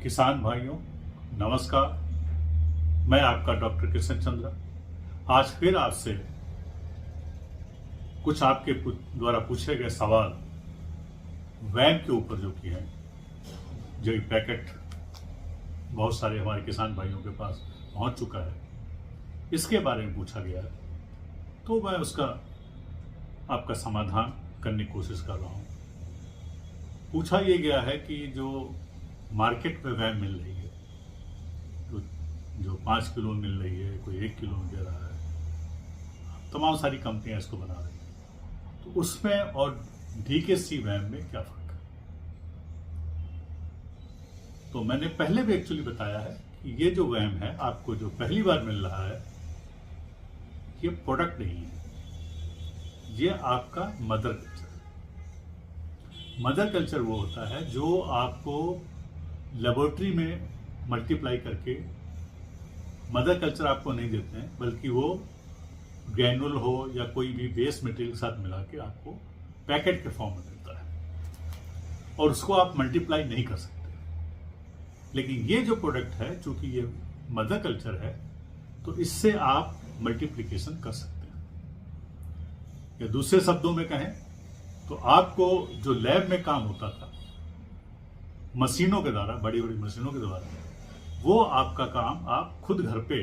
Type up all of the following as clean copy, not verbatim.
किसान भाइयों नमस्कार। मैं आपका डॉक्टर किशन चंद्रा आज फिर आपसे कुछ आपके द्वारा पूछे गए सवाल वैन के ऊपर जो कि है जो पैकेट बहुत सारे हमारे किसान भाइयों के पास पहुंच चुका है, इसके बारे में पूछा गया है, तो मैं उसका आपका समाधान करने की कोशिश कर रहा हूं। पूछा ये गया है कि जो मार्केट में वैन मिल रही है, जो 5 किलो मिल रही है, कोई 1 किलो में दे रहा है, तमाम सारी कंपनियां इसको बना रही हैं, तो उसमें और डीकेसी वैन में क्या फर्क है। तो मैंने पहले भी एक्चुअली बताया है कि ये जो वैन है आपको जो पहली बार मिल रहा है, ये प्रोडक्ट नहीं है, ये आपका मदर कल्चर है। मदर कल्चर वो होता है जो आपको लेबोरेटरी में मल्टीप्लाई करके मदर कल्चर आपको नहीं देते हैं, बल्कि वो ग्रैनुल हो या कोई भी बेस मटेरियल के साथ मिला के आपको पैकेट के फॉर्म में देता है और उसको आप मल्टीप्लाई नहीं कर सकते। लेकिन ये जो प्रोडक्ट है, चूंकि ये मदर कल्चर है, तो इससे आप मल्टीप्लिकेशन कर सकते हैं। या दूसरे शब्दों में कहें तो आपको जो लैब में काम होता था मशीनों के द्वारा, बड़ी बड़ी मशीनों के द्वारा, वो आपका काम आप खुद घर पे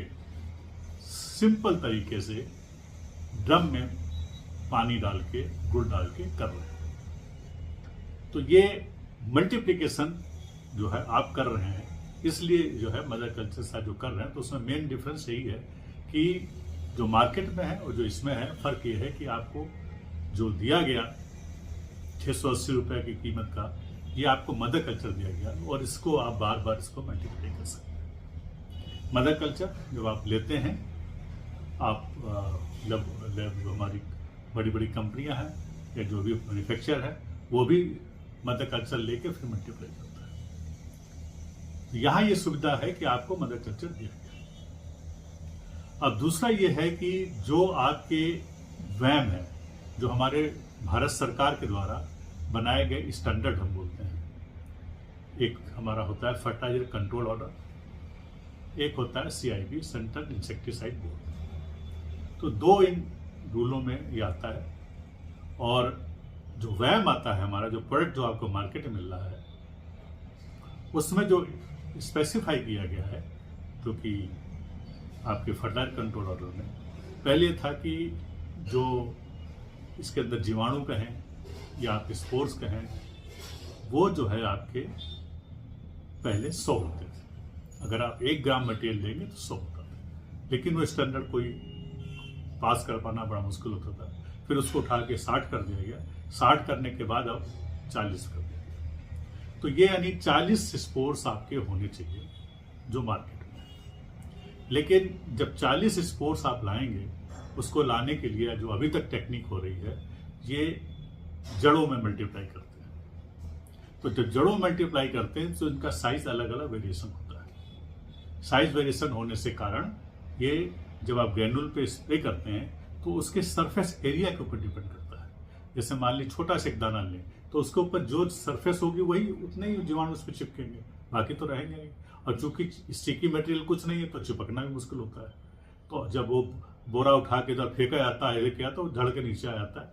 सिंपल तरीके से ड्रम में पानी डाल के गुड़ डाल के कर रहे हैं। तो ये मल्टीप्लिकेशन जो है आप कर रहे हैं, इसलिए जो है मदर कल्चर से जो कर रहे हैं, तो उसमें मेन डिफरेंस यही है कि जो मार्केट में है और जो इसमें है, फर्क ये है कि आपको जो दिया गया 680 रुपए की कीमत का, ये आपको मदर कल्चर दिया गया और इसको आप बार बार इसको मल्टीप्लाई कर सकते हैं। मदर कल्चर जब आप लेते हैं, आप जो हमारी बड़ी बड़ी कंपनियां हैं या जो भी मैन्युफैक्चर है, वो भी मदर कल्चर लेके फिर मल्टीप्लाई करता है। तो यहाँ ये सुविधा है कि आपको मदर कल्चर दिया गया। अब दूसरा ये है कि जो आपके वैम है, जो हमारे भारत सरकार के द्वारा बनाए गए स्टैंडर्ड हम बोलते हैं, एक हमारा होता है फर्टिलाइजर कंट्रोल ऑर्डर, एक होता है CIB सेंट्रल इंसेक्टिसाइड बोर्ड। तो दो इन रूलों में ये आता है। और जो वैम आता है हमारा, जो प्रोडक्ट जो आपको मार्केट में मिल रहा है, उसमें जो स्पेसिफाई किया गया है, तो कि आपके फर्टिलाइजर कंट्रोल ऑर्डर में पहले था कि जो इसके अंदर जीवाणु कहें या आप स्पोर्स कहें, वो जो है आपके पहले 100 होते थे। अगर आप 1 ग्राम मटेरियल देंगे तो 100 होता था, लेकिन वो स्टैंडर्ड कोई पास कर पाना बड़ा मुश्किल होता था। फिर उसको उठा के 60 कर दिया गया। 60 करने के बाद अब 40 कर दिया गया। तो ये यानी 40 स्पोर्स आपके होने चाहिए जो मार्केट में है। लेकिन जब 40 स्पोर्स आप लाएंगे, उसको लाने के लिए जो अभी तक टेक्निक हो रही है, ये जड़ों में मल्टीप्लाई करते हैं। तो जब जड़ों मल्टीप्लाई करते हैं तो इनका साइज अलग अलग वेरिएशन होता है। साइज वेरिएशन होने से कारण ये जब आप ग्रैनुल पे स्प्रे करते हैं तो उसके सरफेस एरिया के ऊपर डिपेंड करता है। जैसे मान ली छोटा सा एक दाना लें, तो उसके ऊपर जो सरफेस होगी वही उतने ही जीवाणु उस पर चिपकेंगे, बाकी तो रहेंगे नहीं। और चूंकि स्टिकी मटेरियल कुछ नहीं है, तो चिपकना भी मुश्किल होता है। तो जब वो बोरा उठा के इधर फेंका जाता है, लेके आता है, तो धड़ के नीचे आ जाता है।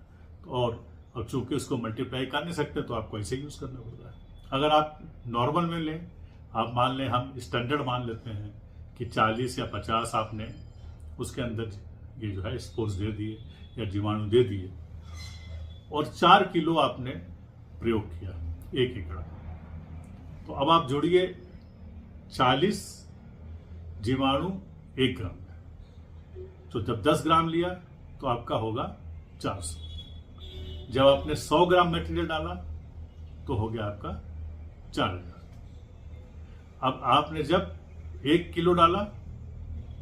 तो और चूंकि उसको मल्टीप्लाई कर नहीं सकते, तो आपको ऐसे यूज करना पड़ता है। अगर आप नॉर्मल में लें, आप मान लें, हम स्टैंडर्ड मान लेते हैं कि 40 या 50 आपने उसके अंदर ये जो है स्पोर्स दे दिए या जीवाणु दे दिए, और 4 किलो आपने प्रयोग किया 1 एकड़, तो अब आप जोड़िए 40 जीवाणु 1 ग्राम में, तो जब 10 ग्राम लिया तो आपका होगा 400। जब आपने 100 ग्राम मटेरियल डाला तो हो गया आपका 4000। अब आपने जब 1 किलो डाला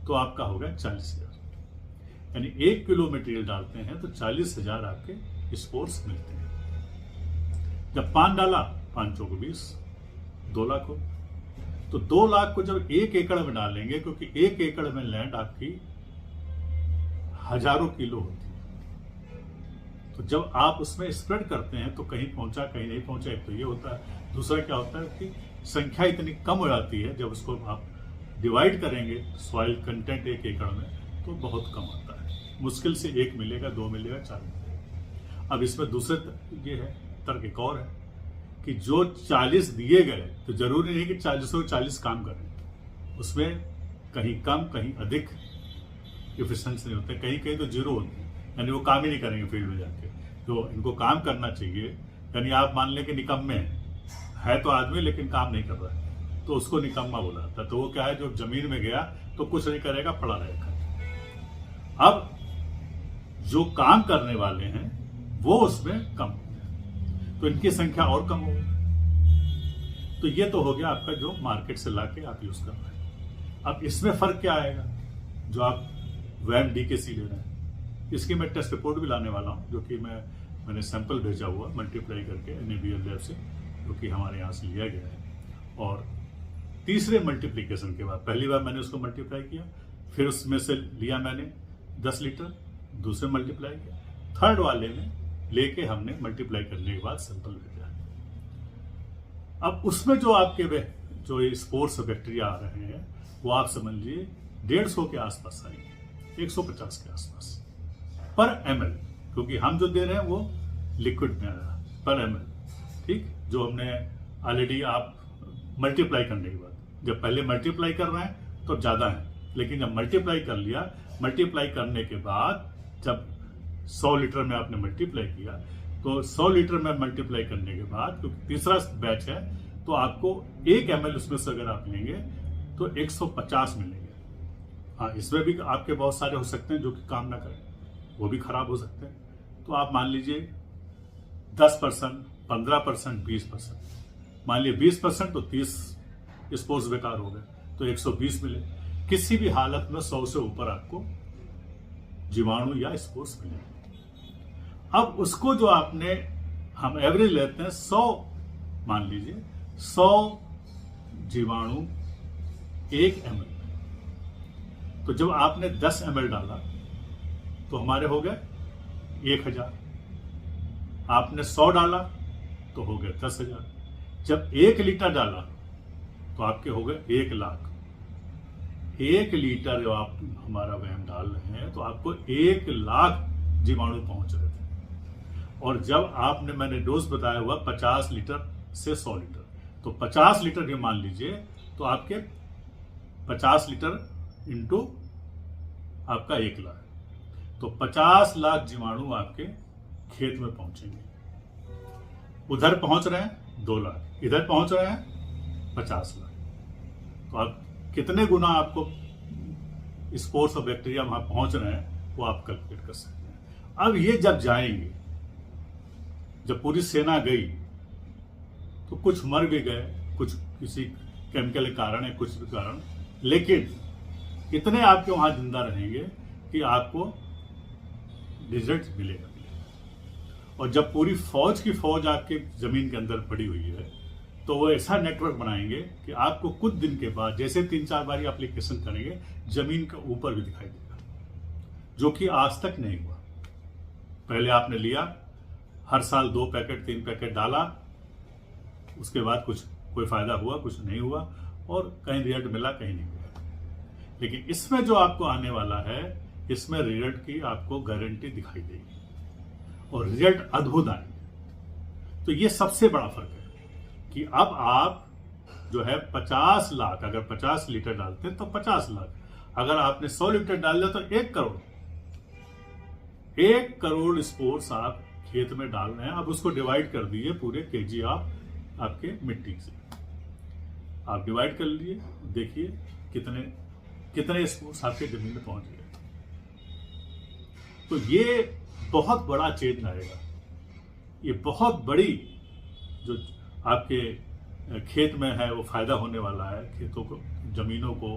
तो आपका हो गया 40,000। यानी 1 किलो मटेरियल डालते हैं तो 40,000 आपके स्पोर्स मिलते हैं। जब 5 डाला, 5 चौको 20, 2 लाख हो। तो 2 लाख को जब 1 एकड़ में डालेंगे, क्योंकि 1 एकड़ में लैंड आपकी हजारों किलो होती है, तो जब आप उसमें स्प्रेड करते हैं तो कहीं पहुंचा कहीं नहीं पहुंचा, एक तो ये होता है। दूसरा क्या होता है कि संख्या इतनी कम हो जाती है, जब उसको आप डिवाइड करेंगे सॉइल कंटेंट 1 एकड़ में तो बहुत कम आता है। मुश्किल से 1 मिलेगा, 2 मिलेगा, 4 मिलेगा। अब इसमें दूसरे ये है तर्क एक और है कि जो 40 दिए गए तो जरूरी नहीं कि 40 में 40 काम करें, उसमें कहीं कम कहीं अधिक इफिशिएंसी नहीं होते, कहीं कहीं तो जीरो होते हैं, यानी वो काम ही नहीं करेंगे फील्ड में जाके। तो इनको काम करना चाहिए। यानी आप मान लें कि निकम्मे है तो आदमी लेकिन काम नहीं कर रहा है, तो उसको निकम्मा बोला जाता है। तो वो क्या है, जो जमीन में गया तो कुछ नहीं करेगा, पड़ा रहेगा। अब जो काम करने वाले हैं वो उसमें कम हो गए, तो इनकी संख्या और कम हो गई। तो ये तो हो गया आपका जो मार्केट से लाके आप यूज कर रहे हैं। अब इसमें फर्क क्या आएगा, जो आप वैम डीकेसी ले रहे हैं, इसकी मैं टेस्ट रिपोर्ट भी लाने वाला हूं, जो कि मैंने सैंपल भेजा हुआ मल्टीप्लाई करके NABL लैब से, जो कि हमारे यहाँ से लिया गया है। और तीसरे मल्टीप्लीकेशन के बाद, पहली बार मैंने उसको मल्टीप्लाई किया, फिर उसमें से लिया मैंने 10 लीटर, दूसरे मल्टीप्लाई किया, थर्ड वाले में लेके हमने मल्टीप्लाई करने के बाद सैंपल भेजा। अब उसमें जो आपके जो स्पोर्स बैक्टीरिया आ रहे हैं वो आप समझ लीजिए 150 के आसपास आएंगे, 150 के आसपास पर ml, क्योंकि हम जो दे रहे हैं वो लिक्विड में आ रहा है पर ml। ठीक, जो हमने ऑलरेडी आप मल्टीप्लाई करने के बाद, जब पहले मल्टीप्लाई कर रहे हैं तो ज्यादा है, लेकिन जब मल्टीप्लाई कर लिया, मल्टीप्लाई करने के बाद जब 100 लीटर में आपने मल्टीप्लाई किया, तो 100 लीटर में मल्टीप्लाई करने के बाद, क्योंकि तीसरा बैच है, तो आपको 1 ml उसमें से अगर आप लेंगे तो 150 मिलेंगे। हाँ, इसमें भी आपके बहुत सारे हो सकते हैं जो कि काम ना करें, वो भी खराब हो सकते हैं। तो आप मान लीजिए 10%, 15%, 20%, मान लीजिए 20% तो 30 स्पोर्स बेकार हो गए, तो 120 मिले। किसी भी हालत में 100 से ऊपर आपको जीवाणु या स्पोर्स मिले। अब उसको जो आपने, हम एवरेज लेते हैं 100, मान लीजिए 100 जीवाणु 1 ml, तो जब आपने 10 ml डाला तो हमारे हो गए 1000, आपने 100 डाला तो हो गए 10,000, जब 1 लीटर डाला तो आपके हो गए 1 लाख। 1 लीटर जो आप हमारा वैम डाल रहे हैं तो आपको 1 लाख जीवाणु पहुंच रहे थे। और जब आपने, मैंने डोज बताया हुआ 50 लीटर से 100 लीटर, तो 50 लीटर भी मान लीजिए तो आपके 50 लीटर इंटू आपका 1 लाख, तो 50 लाख जीवाणु आपके खेत में पहुंचेंगे। उधर पहुंच रहे हैं 2 लाख, इधर पहुंच रहे हैं 50 लाख, तो आप कितने गुना आपको स्पोर्स और बैक्टीरिया वहां पहुंच रहे हैं वो आप कैलकुलेट कर सकते हैं। अब ये जब जाएंगे, जब पूरी सेना गई तो कुछ मर भी गए, कुछ किसी केमिकल के कारण है, कुछ भी कारण, लेकिन इतने आपके वहां जिंदा रहेंगे कि आपको रिजल्ट मिलेगा। और जब पूरी फौज की फौज आपके जमीन के अंदर पड़ी हुई है तो वो ऐसा नेटवर्क बनाएंगे कि आपको कुछ दिन के बाद, जैसे 3-4 बार एप्लीकेशन करेंगे, जमीन के ऊपर भी दिखाई देगा, जो कि आज तक नहीं हुआ। पहले आपने लिया, हर साल 2 पैकेट 3 पैकेट डाला, उसके बाद कुछ कोई फायदा हुआ, कुछ नहीं हुआ, और कहीं रिजल्ट मिला, कहीं नहीं मिला। लेकिन इसमें जो आपको आने वाला है, इसमें रिजल्ट की आपको गारंटी दिखाई देगी और रिजल्ट अद्भुत आएंगे। तो ये सबसे बड़ा फर्क है कि अब आप जो है 50 लाख, अगर 50 लीटर डालते हैं तो 50 लाख, अगर आपने 100 लीटर डाल दिया तो 1 करोड़, 1 करोड़ स्पोर्स आप खेत में डाल रहे हैं। अब उसको डिवाइड कर दिए पूरे केजी आपके मिट्टी से, आप डिवाइड कर लीजिए, देखिए कितने स्पोर्स आपके जमीन में पहुंच गए। तो ये बहुत बड़ा चेंज आएगा, ये बहुत बड़ी जो आपके खेत में है वो फायदा होने वाला है, खेतों को, जमीनों को,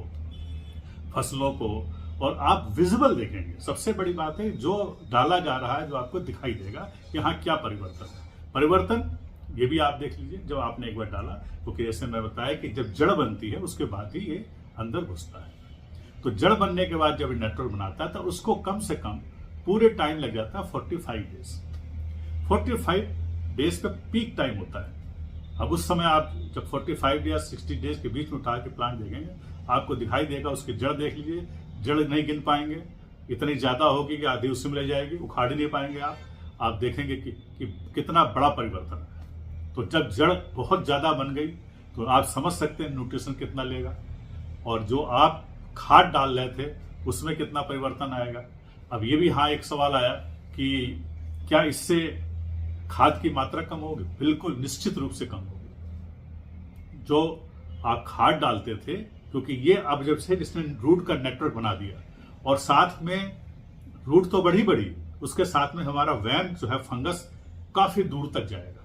फसलों को, और आप विजिबल देखेंगे। सबसे बड़ी बात है जो डाला जा रहा है, जो आपको दिखाई देगा यहाँ क्या परिवर्तन है। परिवर्तन ये भी आप देख लीजिए, जब आपने एक बार डाला, क्योंकि जैसे मैं बताया कि जब जड़ बनती है उसके बाद ही ये अंदर घुसता है। तो जड़ बनने के बाद जब नेटवर्क बनाता है तो उसको कम से कम पूरे टाइम लग जाता है 45 डेज। 45 डेज पे पीक टाइम होता है अब उस समय आप जब 45 या 60 डेज के बीच में उठा के प्लांट देखेंगे, आपको दिखाई देगा, उसकी जड़ देख लीजिए, जड़ नहीं गिन पाएंगे, इतनी ज्यादा होगी कि आधी उसमें रह जाएगी, उखाड़ नहीं पाएंगे आप देखेंगे कि कितना बड़ा परिवर्तन है। तो जब जड़ बहुत ज्यादा बन गई तो आप समझ सकते हैं न्यूट्रिशन कितना लेगा, और जो आप खाद डाल रहे थे उसमें कितना परिवर्तन आएगा। अब ये भी हाँ एक सवाल आया कि क्या इससे खाद की मात्रा कम होगी? बिल्कुल निश्चित रूप से कम होगी। जो आप खाद डालते थे, क्योंकि ये अब जब से इसने रूट का नेटवर्क बना दिया, और साथ में रूट तो बड़ी उसके साथ में हमारा वैम जो है फंगस काफी दूर तक जाएगा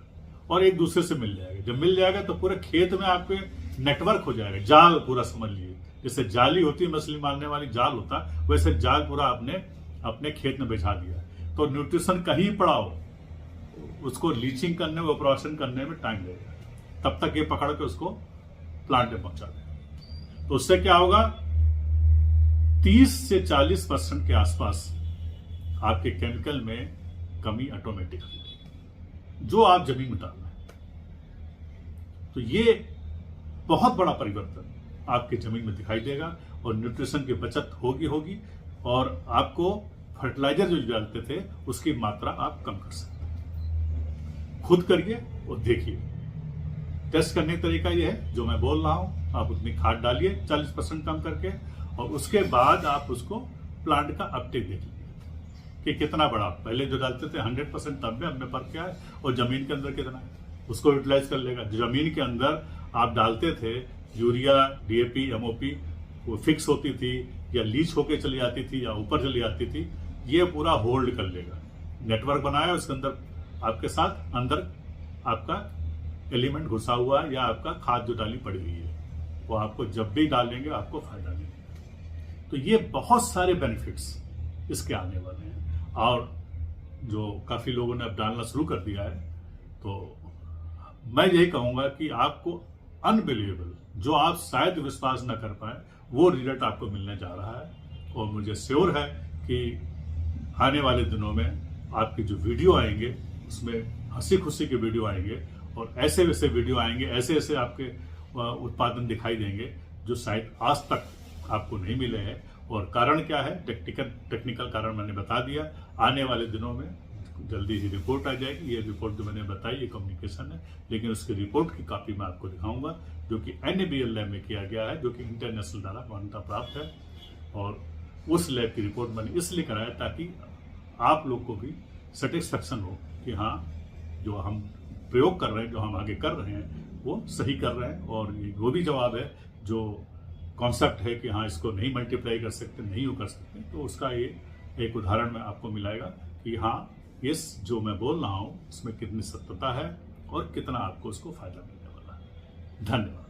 और एक दूसरे से मिल जाएगा। जब मिल जाएगा तो पूरे खेत में आपके नेटवर्क हो जाएगा, जाल पूरा समझ लीजिए, जैसे जाली होती है मछली मारने वाली जाल होता, वैसे जाल पूरा आपने अपने खेत में बिछा दिया। तो न्यूट्रिशन कहीं पड़ा हो, उसको लीचिंग करने, ऑपरेशन करने में टाइम लगेगा, तब तक ये पकड़ के उसको प्लांट में पहुंचा दें। तो उससे क्या होगा, 30 से 40% के आसपास आपके केमिकल में कमी ऑटोमेटिक होगी, जो आप जमीन में डाल रहे हैं। तो ये बहुत बड़ा परिवर्तन आपकी जमीन में दिखाई देगा, और न्यूट्रिशन की बचत होगी, और आपको फर्टिलाइजर जो डालते थे उसकी मात्रा आप कम कर सकते हैं। खुद करिए और देखिए। टेस्ट करने का तरीका ये है जो मैं बोल रहा हूं, आप उतनी खाद डालिए 40% कम करके, और उसके बाद आप उसको प्लांट का अपटेक देख लीजिए कि कितना बड़ा। पहले जो डालते थे 100% तब में, अब में फर्क क्या है, और जमीन के अंदर कितना है उसको यूटिलाइज कर लेगा। जमीन के अंदर आप डालते थे यूरिया, डीएपी, एमओपी, वो फिक्स होती थी या लीच होके चली जाती थी या ऊपर चली जाती थी, ये पूरा होल्ड कर लेगा। नेटवर्क बनाया, उसके अंदर आपके साथ अंदर आपका एलिमेंट घुसा हुआ है, या आपका खाद जो डाली पड़ी हुई है, वो आपको जब भी डालेंगे आपको फायदा मिलेगा। तो ये बहुत सारे बेनिफिट्स इसके आने वाले हैं, और जो काफी लोगों ने अब डालना शुरू कर दिया है। तो मैं यही कहूंगा कि आपको अनबिलीवेबल, जो आप शायद विश्वास न कर पाए, वो रिजल्ट आपको मिलने जा रहा है। और मुझे श्योर है कि आने वाले दिनों में आपकी जो वीडियो आएंगे उसमें हंसी खुशी के वीडियो आएंगे, और ऐसे वैसे वीडियो आएंगे, ऐसे ऐसे आपके उत्पादन दिखाई देंगे जो शायद आज तक आपको नहीं मिले हैं। और कारण क्या है, टेक्निकल कारण मैंने बता दिया। आने वाले दिनों में जल्दी ही रिपोर्ट आ जाएगी। ये रिपोर्ट जो मैंने बताई ये कम्युनिकेशन है, लेकिन उसकी रिपोर्ट की कॉपी मैं आपको दिखाऊंगा, जो कि NABL लैब में किया गया है, जो कि इंटरनेशनल द्वारा मान्यता प्राप्त है। और उस लैब की रिपोर्ट मैंने इसलिए कराया ताकि आप लोग को भी सेटिस्फेक्शन हो कि हाँ, जो हम प्रयोग कर रहे हैं, जो हम आगे कर रहे हैं, वो सही कर रहे हैं। और ये वो भी जवाब है जो कॉन्सेप्ट है कि हाँ इसको नहीं मल्टीप्लाई कर सकते, नहीं कर सकते, तो उसका ये एक उदाहरण में आपको मिलाएगा कि हाँ इस जो मैं बोल रहा हूँ उसमें कितनी सत्यता है और कितना आपको उसको फायदा मिलने वाला है। धन्यवाद।